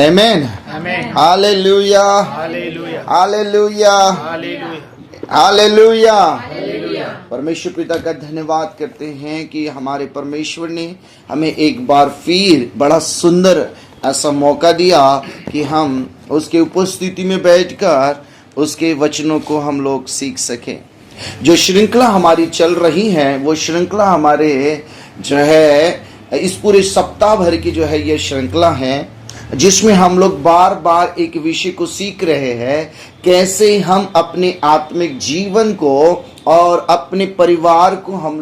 आमेन। Hallelujah, hallelujah, hallelujah. परमेश्वर पिता का धन्यवाद करते हैं कि हमारे परमेश्वर ने हमें एक बार फिर बड़ा सुंदर ऐसा मौका दिया कि हम उसके उपस्थिति में बैठकर उसके वचनों को हम लोग सीख सकें। जो श्रृंखला हमारी चल रही है वो श्रृंखला हमारे जो है इस पूरे सप्ताह भर की जो है ये श्रृंखला है, जिसमें हम लोग बार बार एक विषय को सीख रहे हैं, कैसे हम अपने आत्मिक जीवन को और अपने परिवार को हम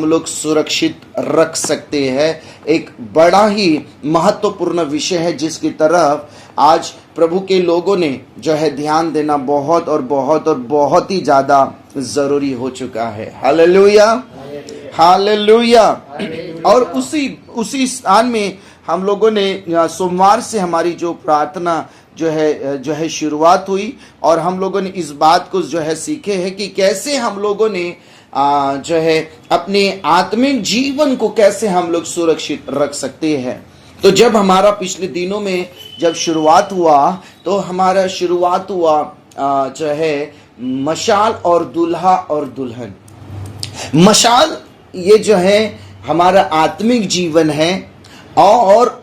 लोग सुरक्षित रख सकते हैं। एक बड़ा ही महत्वपूर्ण विषय है जिसकी तरफ आज प्रभु के लोगों ने जो है ध्यान देना बहुत ही ज्यादा जरूरी हो चुका है। Hallelujah, hallelujah. और उसी स्थान में हम लोगों ने सोमवार से हमारी जो प्रार्थना जो है शुरुआत हुई और हम लोगों ने इस बात को जो है सीखे हैं कि कैसे हम लोगों ने जो है अपने आत्मिक जीवन को कैसे हम लोग सुरक्षित रख सकते हैं। तो जब हमारा पिछले दिनों में जब शुरुआत हुआ तो हमारा शुरुआत हुआ जो है मशाल और दूल्हा और दुल्हन। मशाल ये जो है हमारा आत्मिक जीवन है और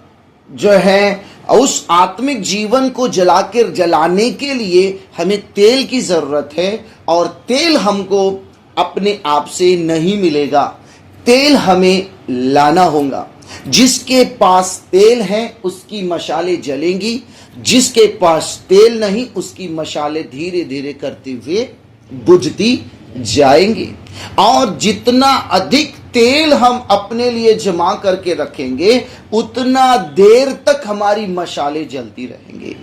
जो है उस आत्मिक जीवन को जलाने के लिए हमें तेल की जरूरत है और तेल हमको अपने आप से नहीं मिलेगा, तेल हमें लाना होगा। जिसके पास तेल है उसकी मशालें जलेंगी, जिसके पास तेल नहीं उसकी मशालें धीरे धीरे करते हुए बुझती जाएंगी। और जितना अधिक तेल हम अपने लिए जमा करके रखेंगे उतना देर तक हमारी मशालें जलती रहेंगी,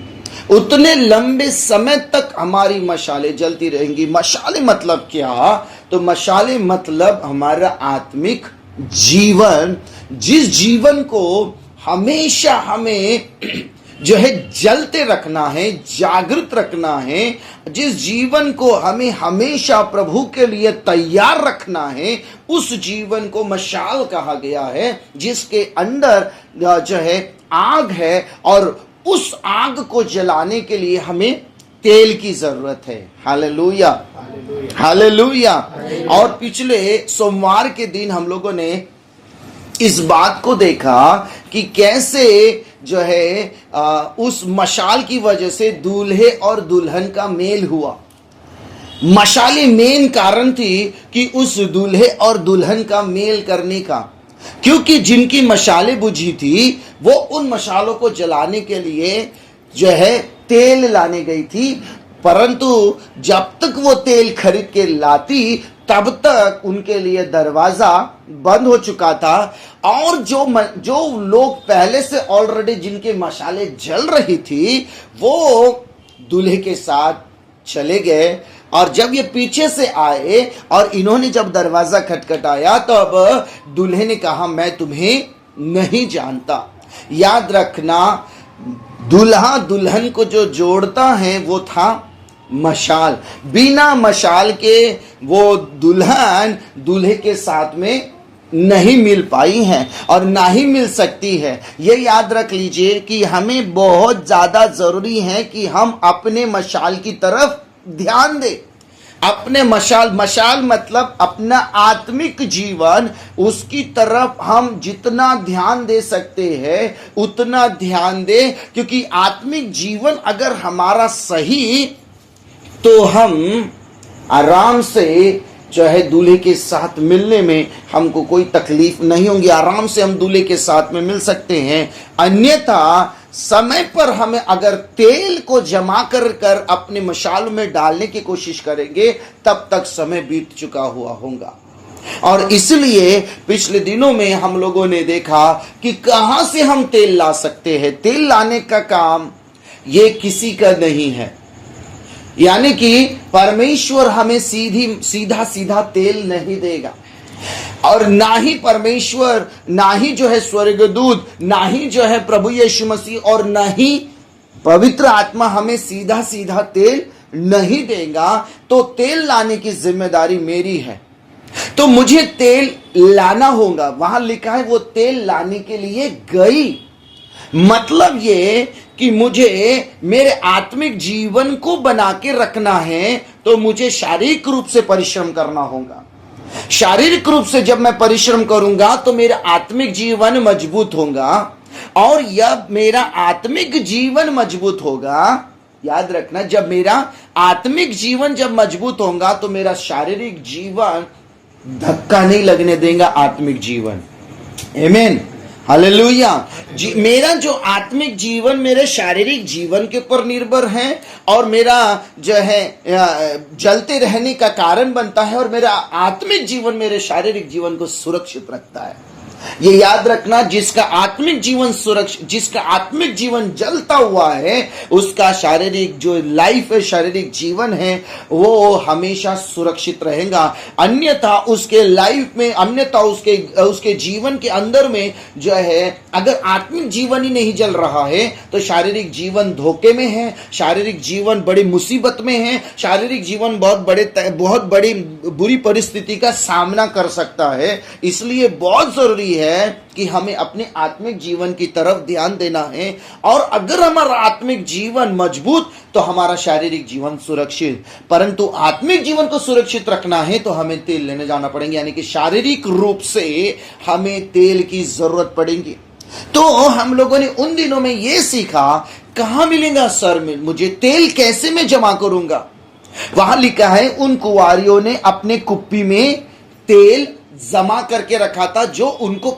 उतने लंबे समय तक हमारी मशालें जलती रहेंगी। मशालें मतलब क्या? तो मशालें मतलब हमारा आत्मिक जीवन, जिस जीवन को हमेशा हमें जो है जलते रखना है, जागृत रखना है, जिस जीवन को हमें हमेशा प्रभु के लिए तैयार रखना है, उस जीवन को मशाल कहा गया है, जिसके अंदर जो है आग है और उस आग को जलाने के लिए हमें तेल की जरूरत है। Hallelujah, hallelujah. और पिछले सोमवार के दिन हम लोगों ने इस बात को देखा कि कैसे जो है उस मशाल की वजह से दूल्हे और दुल्हन का मेल हुआ। मशालें मेन कारण थी कि उस दूल्हे और दुल्हन का मेल करने का, क्योंकि जिनकी मशालें बुझी थी वो उन मशालों को जलाने के लिए जो है तेल लाने गई थी, परंतु जब तक वो तेल खरीद के लाती तब तक उनके लिए दरवाजा बंद हो चुका था। और जो लोग पहले से ऑलरेडी जिनके मशाले जल रही थी वो दूल्हे के साथ चले गए। और जब ये पीछे से आए और इन्होंने जब दरवाजा खटखटाया तो अब दूल्हे ने कहा मैं तुम्हें नहीं जानता। याद रखना, दूल्हा दुल्हन को जो जोड़ता है वो था मशाल। बिना मशाल के वो दुल्हन दूल्हे के साथ में नहीं मिल पाई है और ना ही मिल सकती है। ये याद रख लीजिए कि हमें बहुत ज्यादा जरूरी है कि हम अपने मशाल की तरफ ध्यान दें। अपने मशाल मतलब अपना आत्मिक जीवन, उसकी तरफ हम जितना ध्यान दे सकते हैं उतना ध्यान दें, क्योंकि आत्मिक जीवन अगर हमारा सही तो हम आराम से जो है दूल्हे के साथ मिलने में हमको कोई तकलीफ नहीं होगी, आराम से हम दूल्हे के साथ में मिल सकते हैं। अन्यथा समय पर हमें अगर तेल को जमा कर अपने मशाल में डालने की कोशिश करेंगे तब तक समय बीत चुका हुआ होगा। और इसलिए पिछले दिनों में हम लोगों ने देखा कि कहां से हम तेल ला सकते हैं। तेल लाने का काम ये किसी का नहीं है, यानी कि परमेश्वर हमें सीधा तेल नहीं देगा और ना ही परमेश्वर, ना ही जो है स्वर्गदूत, ना ही जो है प्रभु यीशु मसीह और ना ही पवित्र आत्मा हमें सीधा तेल नहीं देगा। तो तेल लाने की जिम्मेदारी मेरी है, तो मुझे तेल लाना होगा। वहां लिखा है वो तेल लाने के लिए गई। मतलब ये कि मुझे मेरे आत्मिक जीवन को बना के रखना है तो मुझे शारीरिक रूप से परिश्रम करना होगा। शारीरिक रूप से जब मैं परिश्रम करूंगा तो मेरा आत्मिक जीवन मजबूत होगा, और जब मेरा आत्मिक जीवन मजबूत होगा, याद रखना, जब मेरा आत्मिक जीवन जब मजबूत होगा तो मेरा शारीरिक जीवन धक्का नहीं लगने देगा आत्मिक जीवन। आमीन, हालेलुया। मेरा जो आत्मिक जीवन मेरे शारीरिक जीवन के ऊपर निर्भर है, और मेरा जो है जलते रहने का कारण बनता है, और मेरा आत्मिक जीवन मेरे शारीरिक जीवन को सुरक्षित रखता है। ये याद रखना, जिसका आत्मिक जीवन सुरक्षित, जिसका आत्मिक जीवन जलता हुआ है, उसका शारीरिक जो लाइफ है, शारीरिक जीवन है, वो हमेशा सुरक्षित रहेगा। अन्यथा उसके लाइफ में, अन्यथा उसके जीवन के अंदर में जो है, अगर आत्मिक जीवन ही नहीं जल रहा है तो शारीरिक जीवन धोखे में है, शारीरिक जीवन बड़ी मुसीबत में है, शारीरिक जीवन बहुत बड़ी बुरी परिस्थिति का सामना कर सकता है। इसलिए बहुत जरूरी है कि हमें अपने आत्मिक जीवन की तरफ ध्यान देना है, और अगर हमारा आत्मिक जीवन मजबूत तो हमारा शारीरिक जीवन सुरक्षित। परंतु आत्मिक जीवन को सुरक्षित रखना है तो हमें तेल लेने जाना पड़ेगा, यानी कि शारीरिक रूप से हमें तेल की जरूरत पड़ेगी। तो हम लोगों ने उन दिनों में यह सीखा, कहां मिलेगा सर, मुझे तेल कैसे मैं जमा करूंगा। वहां लिखा है, उन कुंवारियों ने अपने कुप्पी में तेल जमा करके रखा था, जो उनको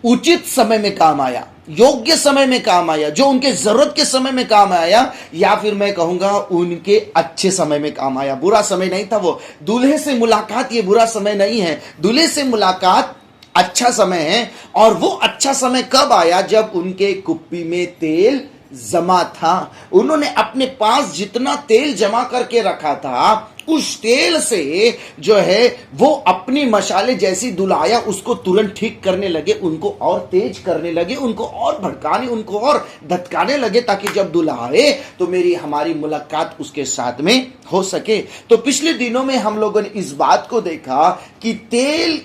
उचित समय में काम आया, योग्य समय में काम आया, जो उनके जरूरत के समय में काम आया, या फिर मैं कहूंगा उनके अच्छे समय में काम आया। बुरा समय नहीं था वो। दूल्हे से मुलाकात ये बुरा समय नहीं है, दूल्हे से मुलाकात अच्छा समय है। और वो अच्छा समय कब आया, जब उनके कुप्पी में तेल जमा था। उन्होंने अपने पास जितना तेल जमा करके रखा था, उस तेल से जो है वो अपनी मशाले जैसी दुलाया, उसको तुरंत ठीक करने लगे, उनको और तेज करने लगे, उनको और भड़काने, उनको और धतकाने लगे, ताकि जब दुल्हाए तो हमारी मुलाकात उसके साथ में हो सके। तो पिछले दिनों में हम लोगों ने इस बात को देखा कि तेल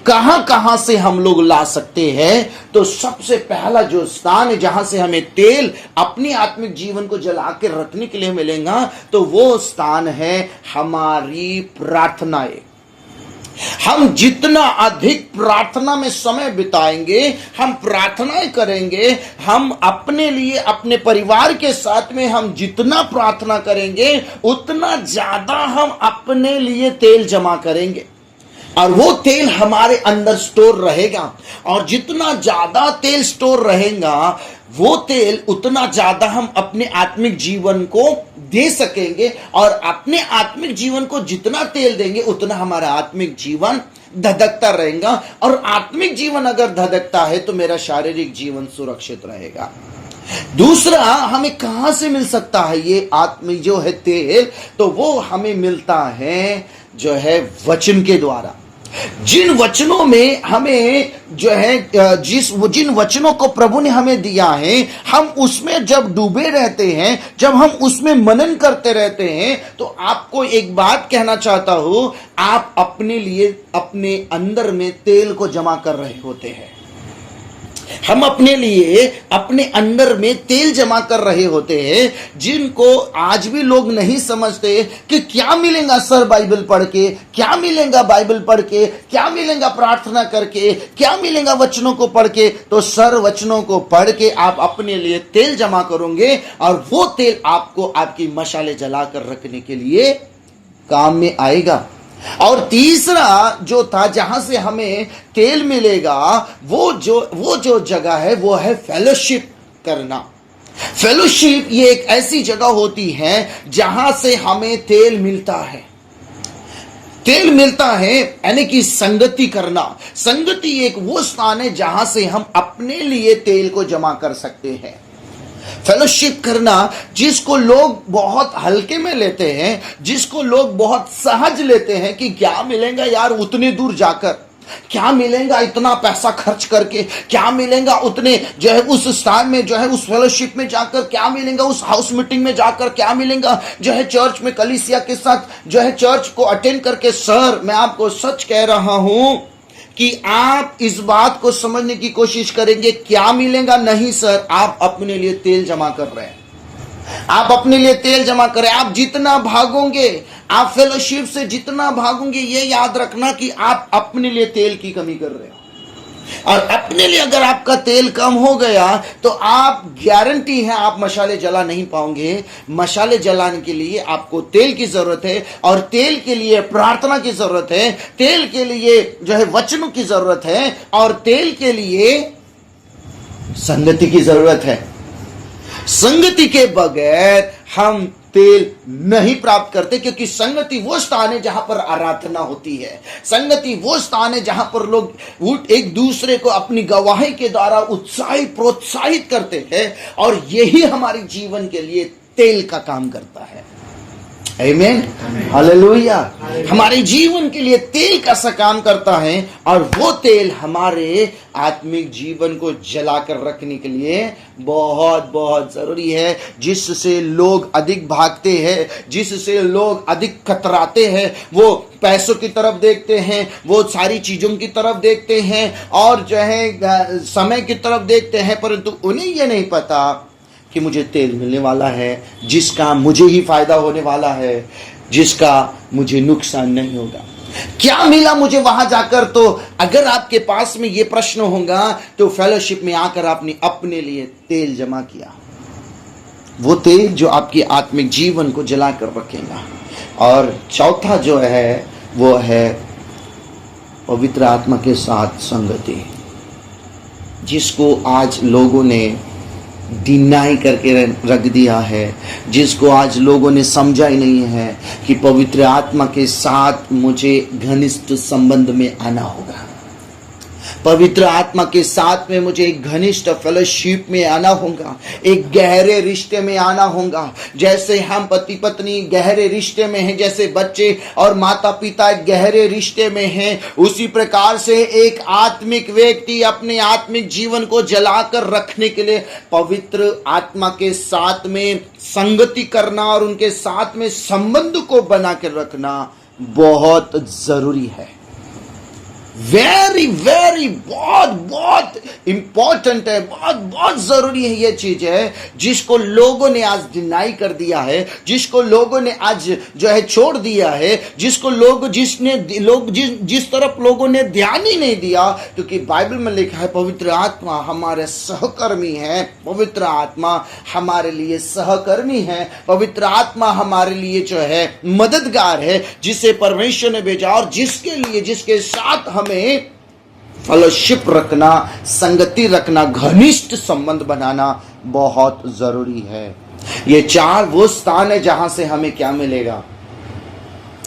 कहां कहां से हम लोग ला सकते हैं। तो सबसे पहला जो स्थान है जहां से हमें तेल अपनी आत्मिक जीवन को जला के रखने के लिए मिलेगा, तो वो स्थान है हमारी प्रार्थनाएं। हम जितना अधिक प्रार्थना में समय बिताएंगे, हम प्रार्थनाएं करेंगे, हम अपने लिए, अपने परिवार के साथ में हम जितना प्रार्थना करेंगे, उतना ज्यादा हम अपने लिए तेल जमा करेंगे, और वो तेल हमारे अंदर स्टोर रहेगा। और जितना ज्यादा तेल स्टोर रहेगा, वो तेल उतना ज्यादा हम अपने आत्मिक जीवन को दे सकेंगे, और अपने आत्मिक जीवन को जितना तेल देंगे, उतना हमारा आत्मिक जीवन धधकता रहेगा। और आत्मिक जीवन अगर धधकता है तो मेरा शारीरिक जीवन सुरक्षित रहेगा। दूसरा, हमें कहां से मिल सकता है ये आत्मिक जो है तेल, तो वो हमें मिलता है जो है वचन के द्वारा। जिन वचनों में हमें जो है जिन वचनों को प्रभु ने हमें दिया है, हम उसमें जब डूबे रहते हैं, जब हम उसमें मनन करते रहते हैं, तो आपको एक बात कहना चाहता हूं, आप अपने लिए अपने अंदर में तेल को जमा कर रहे होते हैं। हम अपने लिए अपने अंदर में तेल जमा कर रहे होते हैं, जिनको आज भी लोग नहीं समझते कि क्या मिलेगा सर बाइबल पढ़ के, क्या मिलेगा बाइबल पढ़ के, क्या मिलेगा प्रार्थना करके, क्या मिलेगा वचनों को पढ़ के। तो सर, वचनों को पढ़ के आप अपने लिए तेल जमा करोगे, और वो तेल आपको आपकी मशाले जलाकर रखने के लिए काम में आएगा। और तीसरा जो था जहां से हमें तेल मिलेगा, वो जो जगह है वो है फेलोशिप करना। फेलोशिप ये एक ऐसी जगह होती है जहां से हमें तेल मिलता है। तेल मिलता है यानी कि संगति करना। संगति एक वो स्थान है जहां से हम अपने लिए तेल को जमा कर सकते हैं। फेलोशिप करना, जिसको लोग बहुत हल्के में लेते हैं, जिसको लोग बहुत सहज लेते हैं कि क्या मिलेगा यार उतने दूर जाकर, क्या मिलेगा इतना पैसा खर्च करके, क्या मिलेगा उतने जो है उस स्थान में, जो है उस फेलोशिप में जाकर, क्या मिलेगा उस हाउस मीटिंग में जाकर, क्या मिलेगा जो है चर्च में कलीसिया के साथ जो है चर्च को अटेंड करके। सर, मैं आपको सच कह रहा हूं कि आप इस बात को समझने की कोशिश करेंगे क्या मिलेगा। नहीं सर, आप अपने लिए तेल जमा कर रहे हैं, आप अपने लिए तेल जमा करें। आप जितना भागोगे, आप फेलोशिप से जितना भागोगे, ये याद रखना कि आप अपने लिए तेल की कमी कर रहे हो। और अपने लिए अगर आपका तेल कम हो गया तो आप, गारंटी है, आप मशाले जला नहीं पाओगे। मशाले जलाने के लिए आपको तेल की जरूरत है, और तेल के लिए प्रार्थना की जरूरत है, तेल के लिए जो है वचनों की जरूरत है, और तेल के लिए संगति की जरूरत है। संगति के बगैर हम तेल नहीं प्राप्त करते, क्योंकि संगति वो स्थान है जहां पर आराधना होती है। संगति वो स्थान है जहां पर लोग एक दूसरे को अपनी गवाही के द्वारा उत्साहित प्रोत्साहित करते हैं, और यही हमारे जीवन के लिए तेल का काम करता है। आमीन, हालेलुया। हमारे जीवन के लिए तेल का सा काम करता है, और वो तेल हमारे आत्मिक जीवन को जलाकर रखने के लिए बहुत बहुत जरूरी है, जिससे लोग अधिक भागते हैं, जिससे लोग अधिक कतराते हैं। वो पैसों की तरफ देखते हैं, वो सारी चीजों की तरफ देखते हैं, और जो है समय की तरफ देखते हैं, परंतु उन्हें यह नहीं पता कि मुझे तेल मिलने वाला है, जिसका मुझे ही फायदा होने वाला है, जिसका मुझे नुकसान नहीं होगा। क्या मिला मुझे वहां जाकर? तो अगर आपके पास में ये प्रश्न होगा तो फेलोशिप में आकर आपने अपने लिए तेल जमा किया, वो तेल जो आपकी आत्मिक जीवन को जलाकर रखेगा। और चौथा जो है वो है पवित्र आत्मा के साथ संगति, जिसको आज लोगों ने डिनाई करके रख दिया है, जिसको आज लोगों ने समझा ही नहीं है कि पवित्र आत्मा के साथ मुझे घनिष्ठ संबंध में आना होगा। पवित्र आत्मा के साथ में मुझे एक घनिष्ठ फेलोशिप में आना होगा, एक गहरे रिश्ते में आना होगा। जैसे हम पति पत्नी गहरे रिश्ते में हैं, जैसे बच्चे और माता पिता गहरे रिश्ते में हैं, उसी प्रकार से एक आत्मिक व्यक्ति अपने आत्मिक जीवन को जलाकर रखने के लिए पवित्र आत्मा के साथ में संगति करना और उनके साथ में संबंध को बना कर रखना बहुत जरूरी है। वेरी वेरी बहुत बहुत इंपॉर्टेंट है, बहुत बहुत जरूरी है। ये चीज है जिसको लोगों ने आज डिनाई कर दिया है, जिसको लोगों ने आज जो है छोड़ दिया है, जिसको जिस तरफ लोगों ने ध्यान ही नहीं दिया। क्योंकि बाइबल में लिखा है पवित्र आत्मा हमारे सहकर्मी है, पवित्र आत्मा हमारे लिए सहकर्मी है, पवित्र आत्मा हमारे लिए जो है मददगार है, जिसे परमेश्वर ने भेजा, और जिसके साथ हमें फेलोशिप रखना, संगति रखना, घनिष्ठ संबंध बनाना बहुत जरूरी है। ये चार वो स्थान है जहां से हमें क्या मिलेगा?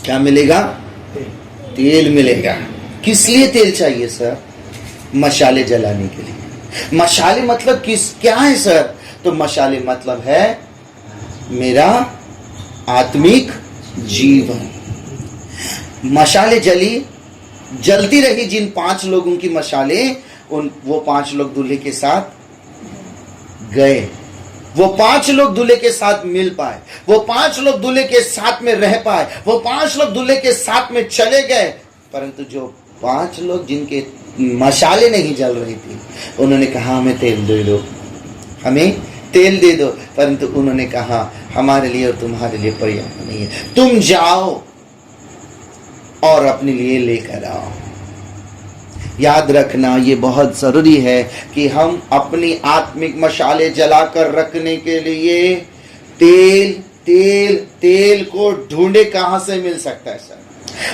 क्या मिलेगा? तेल मिलेगा। किस लिए तेल चाहिए सर? मशाले जलाने के लिए। मशाले मतलब क्या है सर? तो मशाले मतलब है मेरा आत्मिक जीवन। मशाले जलती रही जिन 5 लोगों की मशाले, वो 5 लोग दूल्हे के साथ गए, वो 5 लोग दूल्हे के साथ मिल पाए, वो 5 लोग दूल्हे के साथ में रह पाए, वो 5 लोग दूल्हे के साथ में चले गए। परंतु जो 5 लोग जिनके मशाले नहीं जल रही थी, उन्होंने कहा हमें तेल दे दो, हमें तेल दे दो। परंतु उन्होंने कहा हमारे लिए और तुम्हारे लिए पर्याप्त नहीं है, तुम जाओ और अपने लिए लेकर आओ। याद रखना ये बहुत जरूरी है कि हम अपनी आत्मिक मशाले जलाकर रखने के लिए तेल को ढूंढे। कहां से मिल सकता है सर?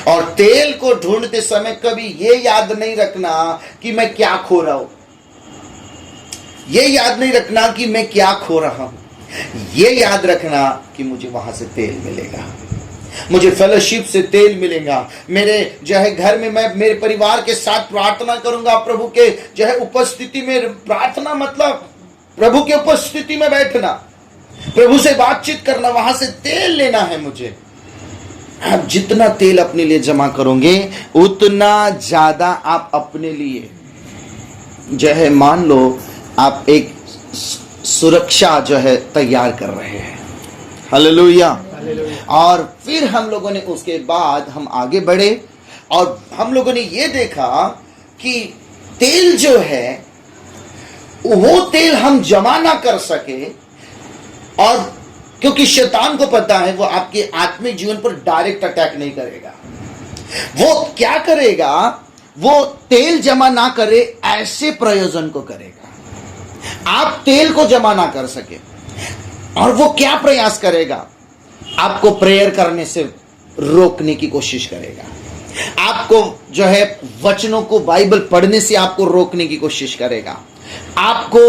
और तेल को ढूंढते समय कभी ये याद नहीं रखना कि मैं क्या खो रहा हूं, ये याद नहीं रखना कि मैं क्या खो रहा हूं, ये याद रखना कि मुझे वहां से तेल मिलेगा, मुझे फेलोशिप से तेल मिलेगा। मेरे जो है घर में मैं मेरे परिवार के साथ प्रार्थना करूंगा, प्रभु के जो है उपस्थिति में। प्रार्थना मतलब प्रभु के उपस्थिति में बैठना, प्रभु से बातचीत करना, वहां से तेल लेना है मुझे। आप जितना तेल अपने लिए जमा करोगे उतना ज्यादा आप अपने लिए जो है, मान लो आप एक सुरक्षा जो है तैयार कर रहे हैं। हालेलुया। और फिर हम लोगों ने उसके बाद हम आगे बढ़े और हम लोगों ने ये देखा कि तेल जो है वो तेल हम जमा ना कर सके, और क्योंकि शैतान को पता है वो आपके आत्मिक जीवन पर डायरेक्ट अटैक नहीं करेगा। वो क्या करेगा, वो तेल जमा ना करे ऐसे प्रयोजन को करेगा आप तेल को जमा ना कर सके। और वो क्या प्रयास करेगा, आपको प्रेयर करने से रोकने की कोशिश करेगा, आपको जो है वचनों को बाइबल पढ़ने से आपको रोकने की कोशिश करेगा, आपको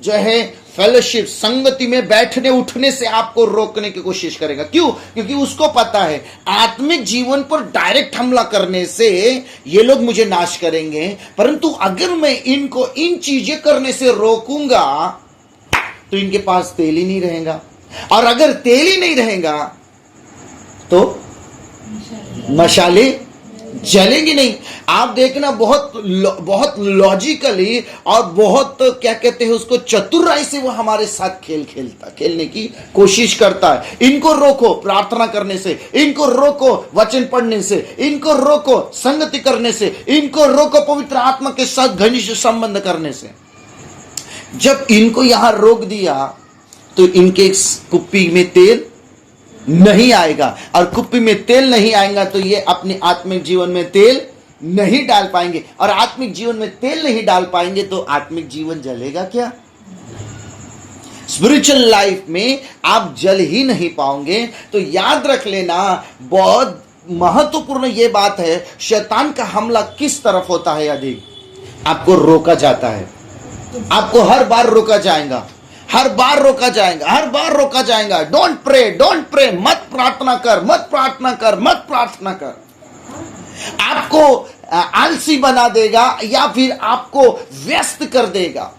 जो है फेलोशिप संगति में बैठने उठने से आपको रोकने की कोशिश करेगा। क्यों? क्योंकि उसको पता है आत्मिक जीवन पर डायरेक्ट हमला करने से ये लोग मुझे नाश करेंगे, परंतु अगर मैं इनको इन चीजें करने से रोकूंगा तो इनके पास तेल ही नहीं रहेगा, और अगर तेल ही नहीं रहेगा तो मशाले जलेंगी नहीं। आप देखना बहुत लॉजिकली और बहुत क्या कहते हैं उसको, चतुराई से वो हमारे साथ खेलने की कोशिश करता है। इनको रोको प्रार्थना करने से, इनको रोको वचन पढ़ने से, इनको रोको संगति करने से, इनको रोको पवित्र आत्मा के साथ घनिष्ठ संबंध करने से। जब इनको यहां रोक दिया तो इनके कुप्पी में तेल नहीं आएगा, और कुप्पी में तेल नहीं आएगा तो ये अपने आत्मिक जीवन में तेल नहीं डाल पाएंगे, और आत्मिक जीवन में तेल नहीं डाल पाएंगे तो आत्मिक जीवन जलेगा क्या? स्पिरिचुअल लाइफ में आप जल ही नहीं पाओगे। तो याद रख लेना, बहुत महत्वपूर्ण ये बात है, शैतान का हमला किस तरफ होता है अधिक, आपको रोका जाता है, आपको हर बार रोका जाएगा, हर बार रोका जाएगा, हर बार रोका जाएगा। डोंट प्रे, मत प्रार्थना कर, मत प्रार्थना कर, मत प्रार्थना कर। आपको आलसी बना देगा या फिर आपको व्यस्त कर देगा,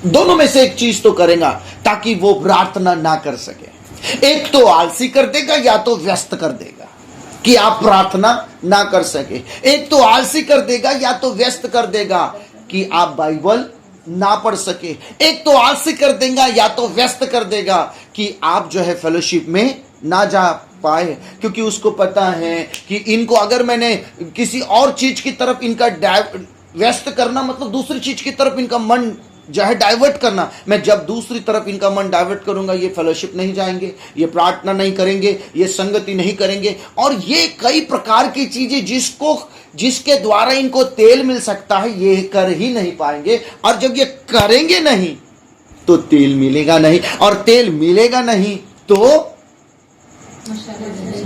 दोनों में से एक चीज तो करेगा ताकि वो प्रार्थना ना कर सके। एक तो आलसी कर देगा या तो व्यस्त कर देगा कि आप प्रार्थना ना कर सके। एक तो आलसी कर देगा या तो व्यस्त कर देगा कि आप बाइबल ना पढ़ सके। एक तो आलसी कर देगा या तो व्यस्त कर देगा कि आप जो है फेलोशिप में ना जा पाए, क्योंकि उसको पता है कि इनको अगर मैंने किसी और चीज की तरफ इनका व्यस्त करना, मतलब दूसरी चीज की तरफ इनका मन जो है डाइवर्ट करना, मैं जब दूसरी तरफ इनका मन डाइवर्ट करूंगा ये फेलोशिप नहीं जाएंगे, ये प्रार्थना नहीं करेंगे, ये संगति नहीं करेंगे, और ये कई प्रकार की चीजें जिसके द्वारा इनको तेल मिल सकता है ये कर ही नहीं पाएंगे। और जब ये करेंगे नहीं तो तेल मिलेगा नहीं, और तेल मिलेगा नहीं तो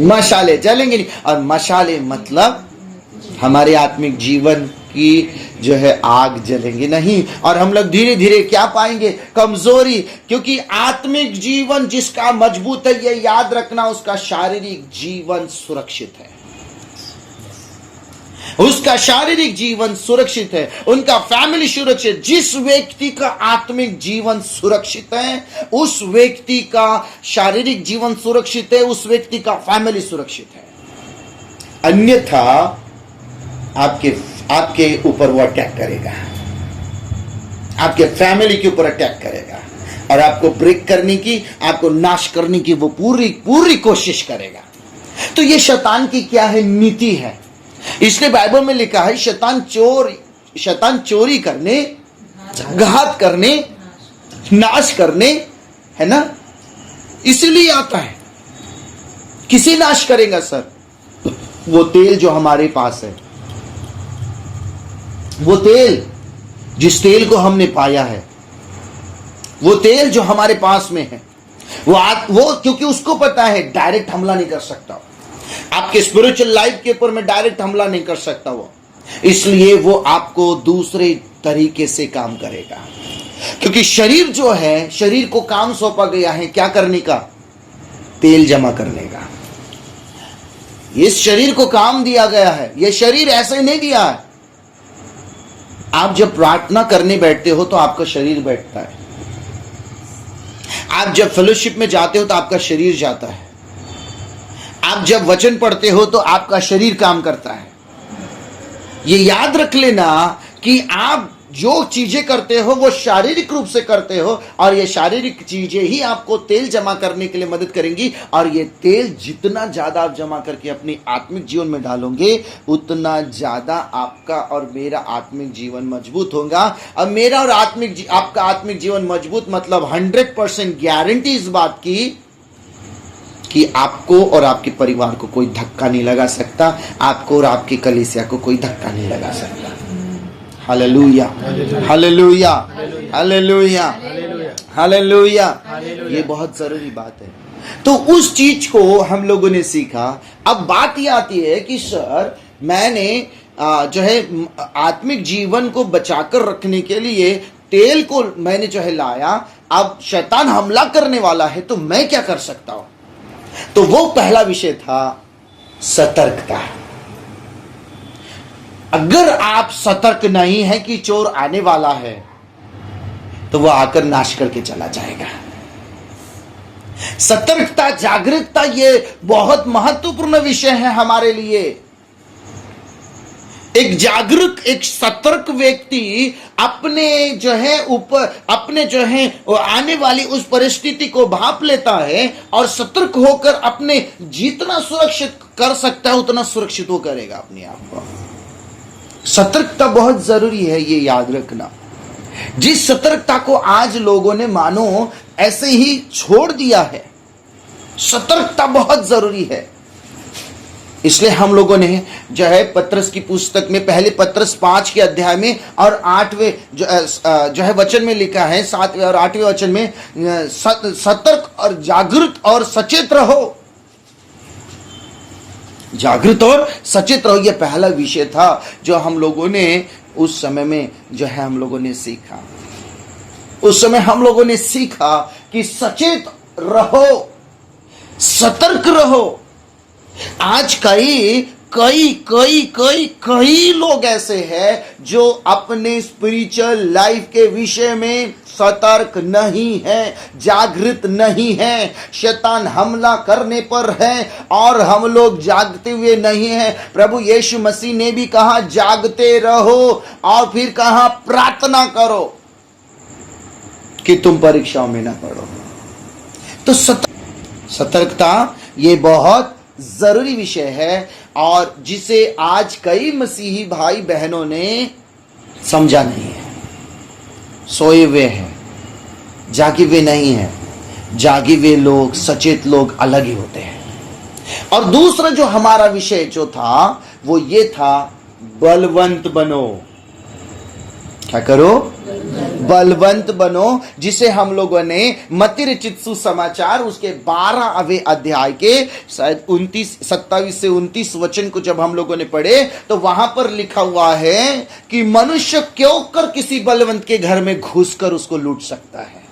मशाले जलेंगे नहीं। और मशाले मतलब हमारे आत्मिक जीवन की जो है आग जलेंगे नहीं, और हम लोग धीरे धीरे क्या पाएंगे, कमजोरी। क्योंकि आत्मिक जीवन जिसका मजबूत है, ये याद रखना, उसका शारीरिक जीवन सुरक्षित है, उसका शारीरिक जीवन सुरक्षित है, उनका फैमिली सुरक्षित। जिस व्यक्ति का आत्मिक जीवन सुरक्षित है उस व्यक्ति का शारीरिक जीवन सुरक्षित है, उस व्यक्ति का फैमिली सुरक्षित है। अन्यथा आपके ऊपर वो अटैक करेगा, आपके फैमिली के ऊपर अटैक करेगा, और आपको ब्रेक करने की, आपको नाश करने की वो पूरी कोशिश करेगा। तो ये शैतान की क्या है, नीति है। इसलिए बाइबल में लिखा है शैतान चोरी करने, घात करने, नाश करने, है ना, इसीलिए आता है। किसे नाश करेगा सर? वो तेल जो हमारे पास है, वो तेल, जिस तेल को हमने पाया है, वो तेल जो हमारे पास में है, वो क्योंकि उसको पता है डायरेक्ट हमला नहीं कर सकता, आपके स्पिरिचुअल लाइफ के ऊपर में डायरेक्ट हमला नहीं कर सकता वो, इसलिए वो आपको दूसरे तरीके से काम करेगा। क्योंकि शरीर जो है, शरीर को काम सौंपा गया है क्या करने का, तेल जमा करने का। इस शरीर को काम दिया गया है, यह शरीर ऐसे नहीं दिया है। आप जब प्रार्थना करने बैठते हो तो आपका शरीर बैठता है, आप जब फेलोशिप में जाते हो तो आपका शरीर जाता है, आप जब वचन पढ़ते हो तो आपका शरीर काम करता है। ये याद रख लेना कि आप जो चीजें करते हो वो शारीरिक रूप से करते हो, और ये शारीरिक चीजें ही आपको तेल जमा करने के लिए मदद करेंगी। और ये तेल जितना ज्यादा आप जमा करके अपनी आत्मिक जीवन में डालोगे, उतना ज्यादा आपका और मेरा आत्मिक जीवन मजबूत होगा। अब मेरा और आपका आत्मिक जीवन मजबूत मतलब 100% गारंटी इस बात की कि आपको और आपके परिवार को कोई धक्का नहीं लगा सकता, आपको और आपकी कलीसिया को कोई धक्का नहीं लगा सकता। Hallelujah, hallelujah, hallelujah, hallelujah. ये बहुत जरूरी बात है। तो उस चीज को हम लोगों ने सीखा। अब बात ये आती है कि सर मैंने जो है आत्मिक जीवन को बचाकर रखने के लिए तेल को मैंने जो है लाया, अब शैतान हमला करने वाला है तो मैं क्या कर सकता हूं? तो वो पहला विषय था सतर्कता। अगर आप सतर्क नहीं है कि चोर आने वाला है तो वह आकर नाश करके चला जाएगा। सतर्कता, जागरूकता, ये बहुत महत्वपूर्ण विषय है हमारे लिए। एक जागरूक, एक सतर्क व्यक्ति अपने जो है आने वाली उस परिस्थिति को भांप लेता है और सतर्क होकर अपने जितना सुरक्षित कर सकता है उतना सुरक्षित वो करेगा अपने आप को। सतर्कता बहुत जरूरी है, ये याद रखना। जिस सतर्कता को आज लोगों ने मानो ऐसे ही छोड़ दिया है, सतर्कता बहुत जरूरी है। इसलिए हम लोगों ने जो है पत्रस की पुस्तक में पहले पत्रस 5 के अध्याय में और 8वें जो है वचन में लिखा है, 7वें और 8वें वचन में सतर्क और जागृत और सचेत रहो। जागृत और सचेत रहो, यह पहला विषय था जो हम लोगों ने उस समय में जो है हम लोगों ने सीखा। उस समय हम लोगों ने सीखा कि सचेत रहो, सतर्क रहो। आज कई लोग ऐसे हैं जो अपने स्पिरिचुअल लाइफ के विषय में सतर्क नहीं है, जागृत नहीं है। शैतान हमला करने पर है और हम लोग जागते हुए नहीं हैं। प्रभु यीशु मसीह ने भी कहा जागते रहो और फिर कहा प्रार्थना करो कि तुम परीक्षाओं में ना पड़ो। तो सतर्कता ये बहुत जरूरी विषय है और जिसे आज कई मसीही भाई बहनों ने समझा नहीं है। सोए हुए हैं, जागे हुए नहीं है। जागे हुए लोग, सचेत लोग अलग ही होते हैं। और दूसरा जो हमारा विषय जो था वो ये था, बलवंत बनो। क्या करो? बलवंत बनो, जिसे हम लोगों ने मत्ती रचित सुसमाचार उसके 12वें अध्याय के शायद 27 से 29 वचन को जब हम लोगों ने पढ़े तो वहां पर लिखा हुआ है कि मनुष्य क्यों कर किसी बलवंत के घर में घुसकर उसको लूट सकता है।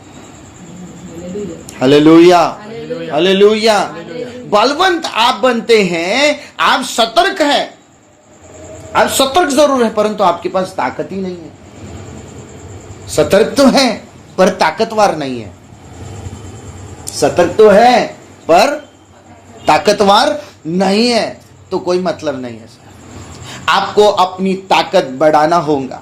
Hallelujah, hallelujah. बलवंत आप बनते हैं, आप सतर्क हैं, आप सतर्क जरूर है, परंतु आपके पास ताकत ही नहीं है। सतर्क तो है पर ताकतवर नहीं है। सतर्क तो है पर ताकतवर नहीं है, तो कोई मतलब नहीं है सर। आपको अपनी ताकत बढ़ाना होगा।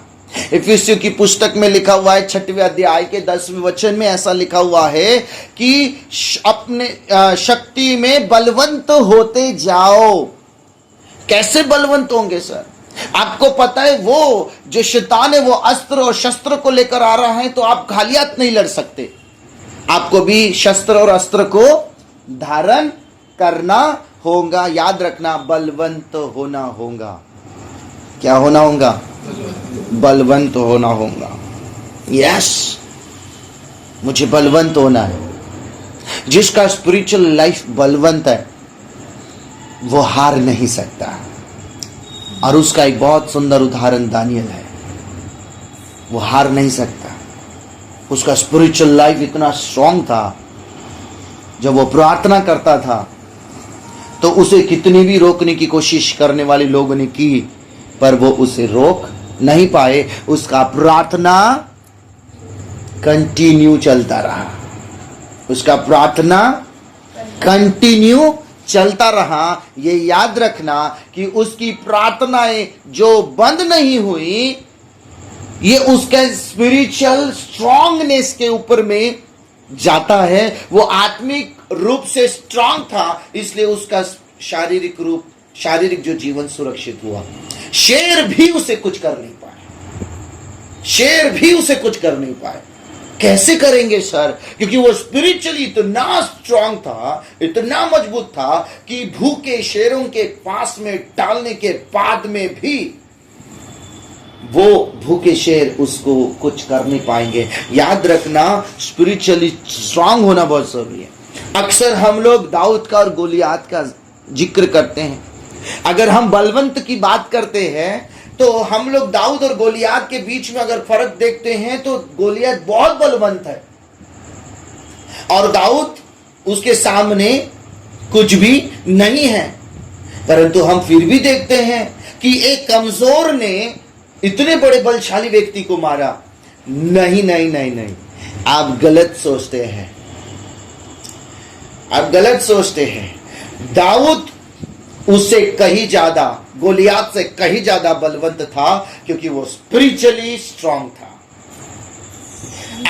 इफिसियों की पुस्तक में लिखा हुआ है 6वें अध्याय के 10वें वचन में ऐसा लिखा हुआ है कि अपने शक्ति में बलवंत होते जाओ। कैसे बलवंत होंगे सर? आपको पता है वो जो शैतान है वो अस्त्र और शस्त्र को लेकर आ रहा है, तो आप खाली हाथ नहीं लड़ सकते। आपको भी शस्त्र और अस्त्र को धारण करना होगा। याद रखना, बलवंत होना होगा। क्या होना होगा? बलवंत होना होगा। यस, मुझे बलवंत होना है। जिसका स्पिरिचुअल लाइफ बलवंत है वो हार नहीं सकता। और उसका एक बहुत सुंदर उदाहरण दानियल है। वो हार नहीं सकता। उसका स्पिरिचुअल लाइफ इतना स्ट्रांग था, जब वो प्रार्थना करता था तो उसे कितनी भी रोकने की कोशिश करने वाले लोगों ने की, पर वो उसे रोक नहीं पाए। उसका प्रार्थना कंटिन्यू चलता रहा। उसका प्रार्थना कंटिन्यू चलता रहा। ये याद रखना कि उसकी प्रार्थनाएं जो बंद नहीं हुई, ये उसका स्पिरिचुअल स्ट्रांगनेस के ऊपर में जाता है। वो आत्मिक रूप से स्ट्रांग था, इसलिए उसका शारीरिक जो जीवन सुरक्षित हुआ। शेर भी उसे कुछ कर नहीं पाए, शेर भी उसे कुछ कर नहीं पाए। कैसे करेंगे सर? क्योंकि वो स्पिरिचुअली इतना स्ट्रांग था, इतना मजबूत था कि भूखे शेरों के पास में डालने के बाद में भी वो भूखे शेर उसको कुछ कर नहीं पाएंगे। याद रखना, स्पिरिचुअली स्ट्रांग होना बहुत जरूरी है। अक्सर हम लोग दाऊद का और गोलियात का जिक्र करते हैं। अगर हम बलवंत की बात करते हैं तो हम लोग दाऊद और गोलियात के बीच में अगर फर्क देखते हैं तो गोलियात बहुत बलवंत है और दाऊद उसके सामने कुछ भी नहीं है। परंतु हम फिर भी देखते हैं कि एक कमजोर ने इतने बड़े बलशाली व्यक्ति को मारा। नहीं नहीं नहीं नहीं, आप गलत सोचते हैं, आप गलत सोचते हैं। दाऊद उससे कहीं ज्यादा, गोलियात से कहीं ज्यादा बलवंत था, क्योंकि वो स्पिरिचुअली स्ट्रांग था।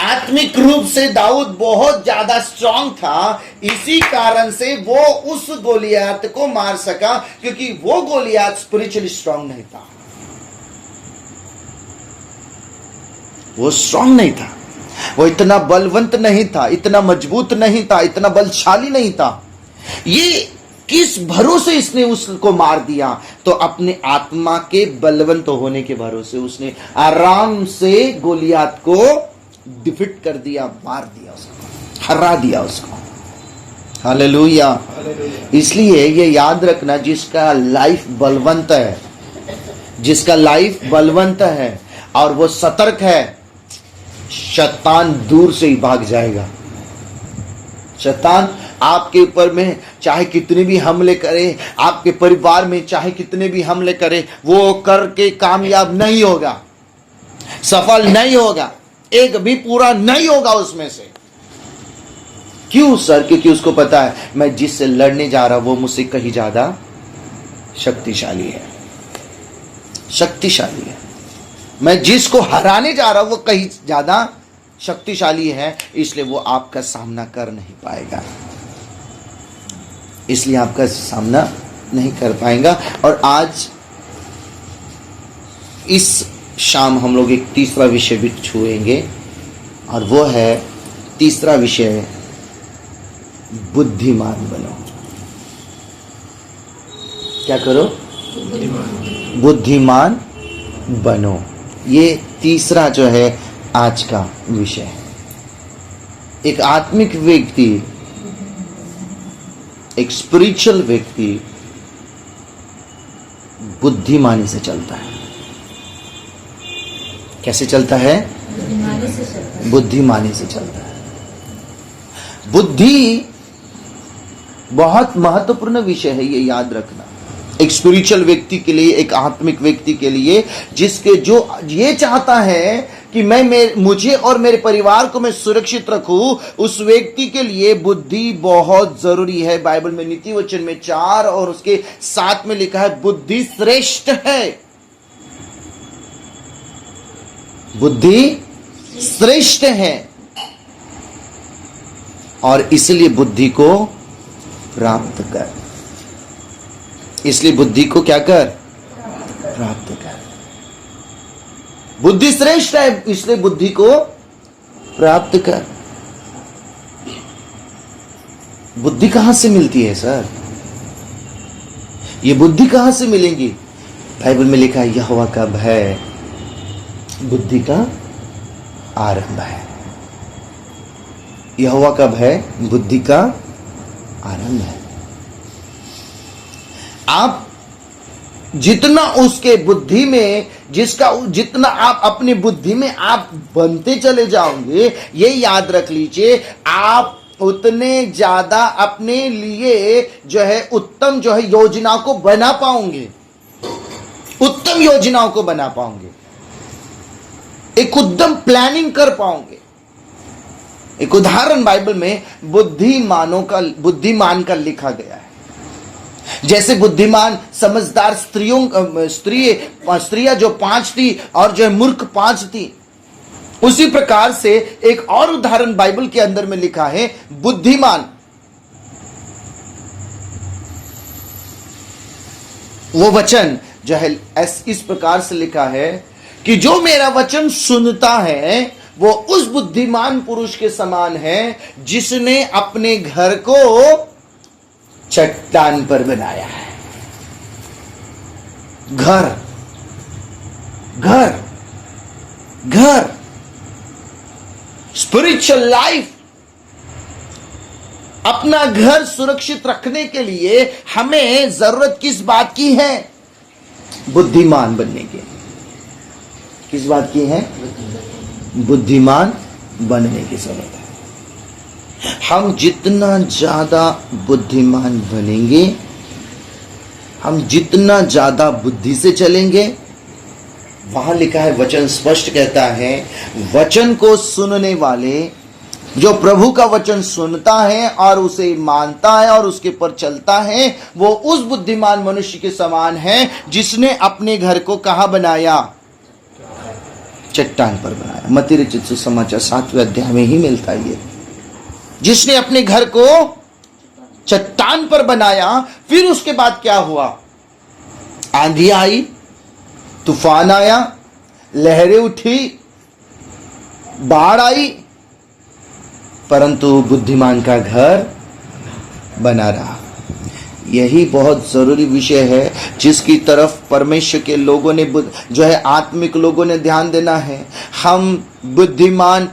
आत्मिक रूप से दाऊद बहुत ज्यादा स्ट्रांग था, इसी कारण से वो उस गोलियात को मार सका, क्योंकि वो गोलियात स्पिरिचुअली स्ट्रांग नहीं था। वो स्ट्रांग नहीं था, वो इतना बलवंत नहीं था, इतना मजबूत नहीं था, इतना बलशाली नहीं था। ये किस भरोसे इसने उसको मार दिया? तो अपने आत्मा के बलवंत होने के भरोसे उसने आराम से गोलियात को डिफीट कर दिया, मार दिया उसको, हरा दिया उसको। हालेलुया। इसलिए ये याद रखना, जिसका लाइफ बलवंत है, जिसका लाइफ बलवंत है और वो सतर्क है, शैतान दूर से ही भाग जाएगा। शैतान आपके ऊपर में चाहे कितने भी हमले करे, आपके परिवार में चाहे कितने भी हमले करे, वो करके कामयाब नहीं होगा, सफल नहीं होगा, एक भी पूरा नहीं होगा उसमें से। क्यों सर? क्योंकि उसको पता है मैं जिससे लड़ने जा रहा हूं वो मुझसे कहीं ज्यादा शक्तिशाली है, शक्तिशाली है। मैं जिसको हराने जा रहा हूं वो कहीं ज्यादा शक्तिशाली है, इसलिए वो आपका सामना कर नहीं पाएगा, इसलिए आपका सामना नहीं कर पाएगा। और आज इस शाम हम लोग एक तीसरा विषय भी छुएंगे, और वो है तीसरा विषय, बुद्धिमान बनो। क्या करो? बुद्धिमान बनो। ये तीसरा जो है आज का विषय है। एक आत्मिक व्यक्ति, एक स्पिरिचुअल व्यक्ति बुद्धिमानी से चलता है। कैसे चलता है? बुद्धिमानी से चलता है। बुद्धि बहुत महत्वपूर्ण विषय है, ये याद रखना। एक स्पिरिचुअल व्यक्ति के लिए, एक आत्मिक व्यक्ति के लिए, जिसके जो ये चाहता है कि मुझे और मेरे परिवार को मैं सुरक्षित रखूं, उस व्यक्ति के लिए बुद्धि बहुत जरूरी है। बाइबल में नीति वचन में 4 और उसके 7 में लिखा है, बुद्धि श्रेष्ठ है। बुद्धि श्रेष्ठ है, और इसलिए बुद्धि को प्राप्त कर। इसलिए बुद्धि को क्या कर? प्राप्त कर। बुद्धि श्रेष्ठ है, इसलिए बुद्धि को प्राप्त कर। बुद्धि कहां से मिलती है सर? ये बुद्धि कहां से मिलेंगी? बाइबल में लिखा है, यहोवा का भय बुद्धि का आरंभ है। यहोवा का भय बुद्धि का आरंभ है। आप जितना उसके बुद्धि में, जितना आप अपनी बुद्धि में आप बनते चले जाओगे, ये याद रख लीजिए, आप उतने ज्यादा अपने लिए जो है उत्तम जो है योजनाओं को बना पाओगे, उत्तम योजनाओं को बना पाओगे, एक उत्तम प्लानिंग कर पाओगे। एक उदाहरण बाइबल में बुद्धिमान का लिखा गया है। जैसे बुद्धिमान समझदार स्त्रियां जो 5 थी और जो मूर्ख 5 थी, उसी प्रकार से एक और उदाहरण बाइबल के अंदर में लिखा है। बुद्धिमान वो वचन जो है इस प्रकार से लिखा है कि जो मेरा वचन सुनता है वो उस बुद्धिमान पुरुष के समान है जिसने अपने घर को चट्टान पर बनाया है। घर घर घर स्पिरिचुअल लाइफ, अपना घर सुरक्षित रखने के लिए हमें जरूरत किस बात की है? बुद्धिमान बनने की। किस बात की है? बुद्धिमान बनने की जरूरत है। हम जितना ज्यादा बुद्धिमान बनेंगे, हम जितना ज्यादा बुद्धि से चलेंगे, वहां लिखा है, वचन स्पष्ट कहता है, वचन को सुनने वाले, जो प्रभु का वचन सुनता है और उसे मानता है और उसके पर चलता है, वो उस बुद्धिमान मनुष्य के समान है जिसने अपने घर को कहां बनाया? चट्टान पर बनाया। मत्ती रचित सुसमाचार 7वें अध्याय में ही मिलता है ये। जिसने अपने घर को चट्टान पर बनाया, फिर उसके बाद क्या हुआ? आंधी आई, तूफान आया, लहरें उठी, बाढ़ आई, परंतु बुद्धिमान का घर बना रहा। यही बहुत जरूरी विषय है जिसकी तरफ परमेश्वर के लोगों ने जो है आत्मिक लोगों ने ध्यान देना है। हम बुद्धिमान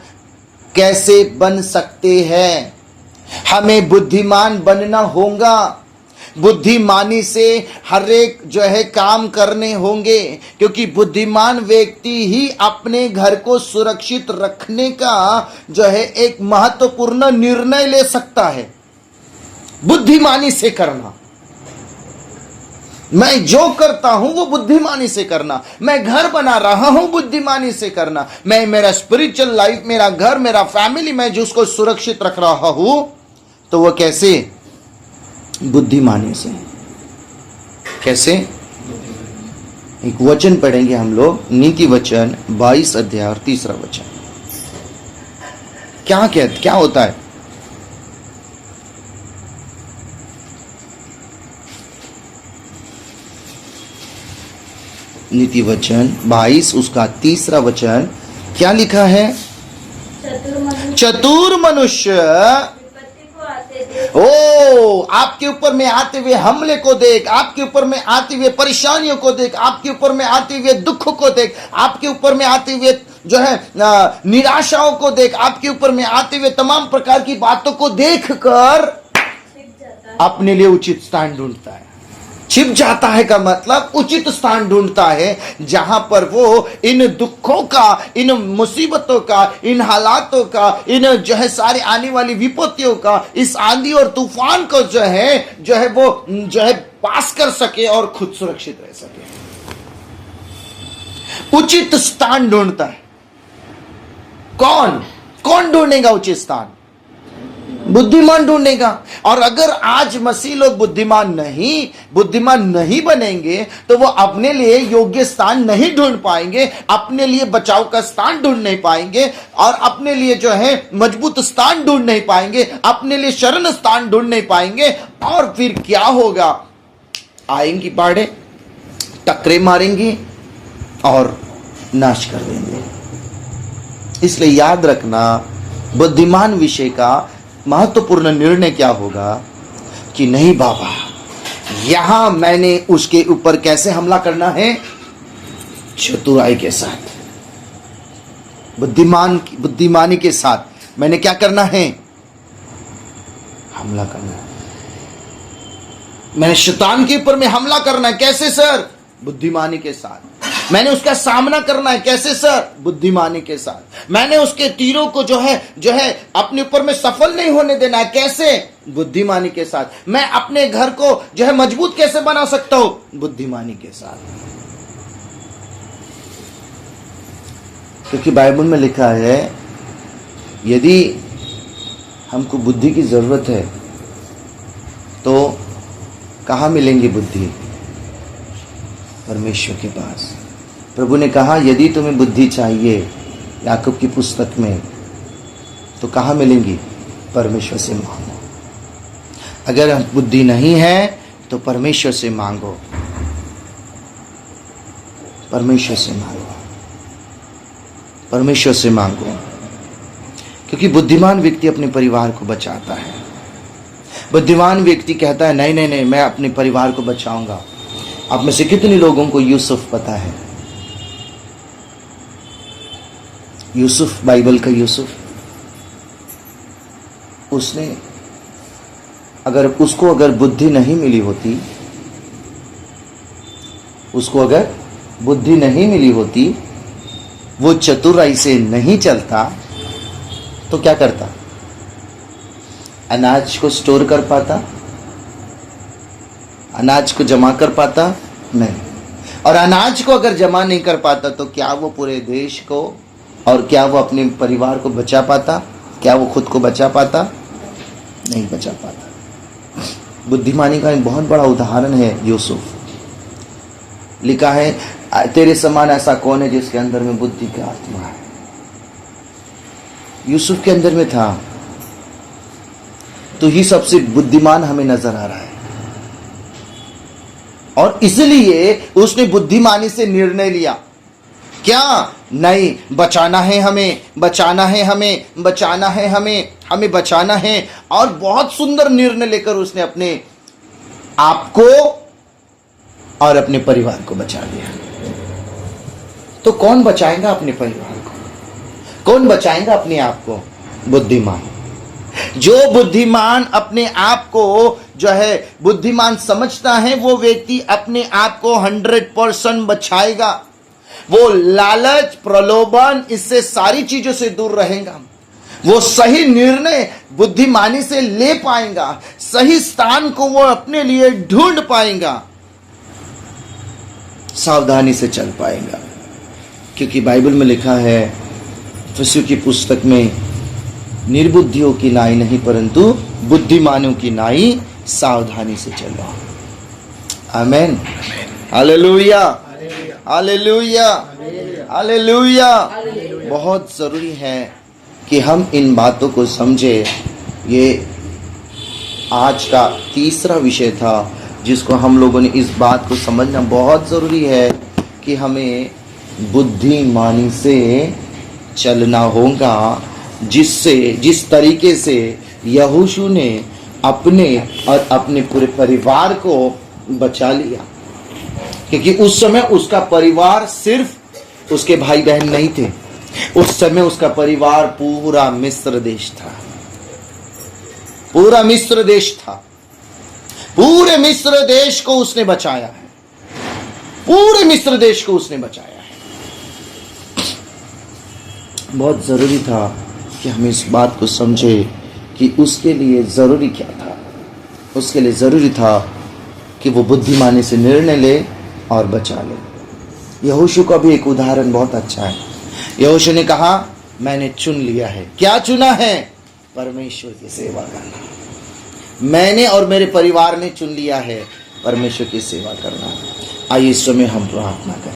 कैसे बन सकते हैं? हमें बुद्धिमान बनना होगा। बुद्धिमानी से हर एक जो है काम करने होंगे, क्योंकि बुद्धिमान व्यक्ति ही अपने घर को सुरक्षित रखने का जो है एक महत्वपूर्ण निर्णय ले सकता है। बुद्धिमानी से करना, मैं जो करता हूं वो बुद्धिमानी से करना, मैं घर बना रहा हूं बुद्धिमानी से करना, मैं मेरा स्पिरिचुअल लाइफ, मेरा घर, मेरा फैमिली, मैं जिसको सुरक्षित रख रहा हूं, तो वो कैसे? बुद्धिमानी से। कैसे? एक वचन पढ़ेंगे हम लोग, नीति वचन 22 अध्याय और 3 वचन। क्या होता है? नीति वचन 22 उसका 3 वचन क्या लिखा है? चतुर मनुष्य ओ आपके ऊपर में आते हुए हमले को देख, आपके ऊपर में आते हुए परेशानियों को देख, आपके ऊपर में आते हुए दुख को देख, आपके ऊपर में आते हुए जो है निराशाओं को देख, आपके ऊपर में आते हुए तमाम प्रकार की बातों को देखकर अपने लिए उचित स्थान ढूंढता है। छिप जाता है का मतलब उचित स्थान ढूंढता है, जहां पर वो इन दुखों का, इन मुसीबतों का, इन हालातों का, इन जो है सारी आने वाली विपत्तियों का, इस आंधी और तूफान को जो है वो जो है पास कर सके और खुद सुरक्षित रह सके। उचित स्थान ढूंढता है। कौन ढूंढेगा उचित स्थान? बुद्धिमान ढूंढेगा। और अगर आज मसीह लोग बुद्धिमान नहीं बनेंगे तो वो अपने लिए योग्य स्थान नहीं ढूंढ पाएंगे, अपने लिए बचाव का स्थान ढूंढ नहीं पाएंगे, और अपने लिए जो है मजबूत स्थान ढूंढ नहीं पाएंगे, अपने लिए शरण स्थान ढूंढ नहीं पाएंगे। और फिर क्या होगा? आएंगी बाढ़ें, टकरे मारेंगी और नाश कर देंगे। इसलिए याद रखना, बुद्धिमान विषय का महत्वपूर्ण निर्णय क्या होगा कि नहीं बाबा, यहां मैंने उसके ऊपर कैसे हमला करना है? चतुराई के साथ, बुद्धिमानी के साथ मैंने क्या करना है? हमला करना है। मैंने शैतान के ऊपर में हमला करना है। कैसे सर? बुद्धिमानी के साथ। मैंने उसका सामना करना है। कैसे सर? बुद्धिमानी के साथ। मैंने उसके तीरों को जो है अपने ऊपर में सफल नहीं होने देना है। कैसे? बुद्धिमानी के साथ। मैं अपने घर को जो है मजबूत कैसे बना सकता हूं? बुद्धिमानी के साथ। क्योंकि बाइबल में लिखा है, यदि हमको बुद्धि की जरूरत है तो कहाँ मिलेंगी बुद्धि? परमेश्वर के पास। प्रभु ने कहा यदि तुम्हें बुद्धि चाहिए याकूब की पुस्तक में, तो कहाँ मिलेंगी? परमेश्वर से मांगो। अगर बुद्धि नहीं है तो परमेश्वर से मांगो, परमेश्वर से मांगो, परमेश्वर से मांगो। क्योंकि बुद्धिमान व्यक्ति अपने परिवार को बचाता है। बुद्धिमान व्यक्ति कहता है नहीं नहीं नहीं, मैं अपने परिवार को बचाऊंगा। आप में से कितने लोगों को यूसुफ पता है? यूसुफ, बाइबल का यूसुफ, उसने उसको अगर बुद्धि नहीं मिली होती, उसको अगर बुद्धि नहीं मिली होती, वो चतुराई से नहीं चलता, तो क्या करता? अनाज को स्टोर कर पाता? अनाज को जमा कर पाता? नहीं। और अनाज को अगर जमा नहीं कर पाता तो क्या वो पूरे देश को और क्या वो अपने परिवार को बचा पाता? क्या वो खुद को बचा पाता? नहीं बचा पाता। बुद्धिमानी का एक बहुत बड़ा उदाहरण है यूसुफ। लिखा है तेरे समान ऐसा कौन है जिसके अंदर में बुद्धि की आत्मा है? यूसुफ के अंदर में था, तो ही सबसे बुद्धिमान हमें नजर आ रहा है। और इसलिए उसने बुद्धिमानी से निर्णय लिया, क्या? नहीं, बचाना है हमें, बचाना है हमें, बचाना है हमें, हमें बचाना है। और बहुत सुंदर निर्णय लेकर उसने अपने आप को और अपने परिवार को बचा लिया। तो कौन बचाएगा अपने परिवार को? कौन बचाएगा अपने आप को? बुद्धिमान। जो बुद्धिमान अपने आप को जो है बुद्धिमान समझता है, वो व्यक्ति अपने आप को 100% बचाएगा। वो लालच, प्रलोभन, इससे सारी चीजों से दूर रहेगा। वो सही निर्णय बुद्धिमानी से ले पाएगा, सही स्थान को वो अपने लिए ढूंढ पाएगा, सावधानी से चल पाएगा। क्योंकि बाइबल में लिखा है इफिसियों की पुस्तक में, निर्बुद्धियों की नाई नहीं परंतु बुद्धिमानों की नाई सावधानी से चलो। आमीन, हालेलुया, हालेलुया, हालेलुया। बहुत जरूरी है कि हम इन बातों को समझे। ये आज का तीसरा विषय था जिसको हम लोगों ने, इस बात को समझना बहुत जरूरी है कि हमें बुद्धिमानी से चलना होगा, जिस तरीके से यहोशू ने अपने और अपने पूरे परिवार को बचा लिया। क्योंकि उस समय उसका परिवार सिर्फ उसके भाई बहन नहीं थे, उस समय उसका परिवार पूरा मिस्र देश था, पूरा मिस्र देश था। पूरे मिस्र देश को उसने बचाया है, पूरे मिस्र देश को उसने बचाया है। बहुत जरूरी था कि हम इस बात को समझे कि उसके लिए जरूरी क्या था। उसके लिए जरूरी था कि वो बुद्धिमानी से निर्णय ले और बचा ले। यहोशू का भी एक उदाहरण बहुत अच्छा है। यहोशू ने कहा मैंने चुन लिया है। क्या चुना है? परमेश्वर की सेवा करना। मैंने और मेरे परिवार ने चुन लिया है परमेश्वर की सेवा करना। आइए इस समय हम प्रार्थना करें।